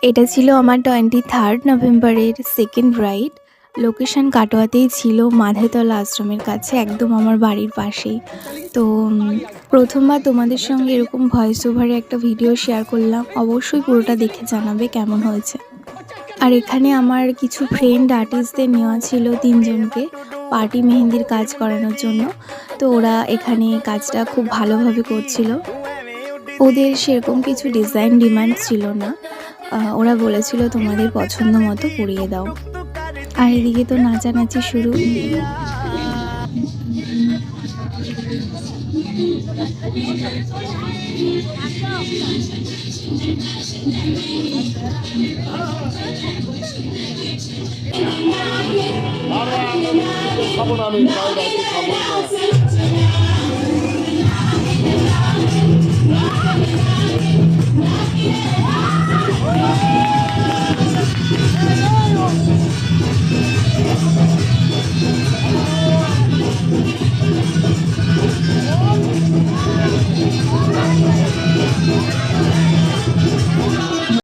এটা ছিল আমার 23rd নভেম্বরের সেকেন্ড রাইড। লোকেশন কাটোয়াতেই ছিল, মাধেতলা আশ্রমের কাছে, একদম আমার বাড়ির পাশেই। তো প্রথমবার তোমাদের সঙ্গে এরকম ভয়েস ওভারে একটা ভিডিও শেয়ার করলাম। অবশ্যই পুরোটা দেখে জানাবে কেমন হয়েছে। আর এখানে আমার কিছু ফ্রেন্ড আর্টিস্টদের নেওয়া ছিল 3 জনকে পার্টি মেহেন্দির কাজ করানোর জন্য। তো ওরা এখানে কাজটা খুব ভালোভাবে করছিল। ওদের সেরকম কিছু ডিজাইন ডিমান্ড ছিল না। ওরা বলেছিল তোমাদের পছন্দ মতো করিয়ে দাও। আর এদিকে তো নাচানাচি শুরু। খাবো না আমি, খাবো না।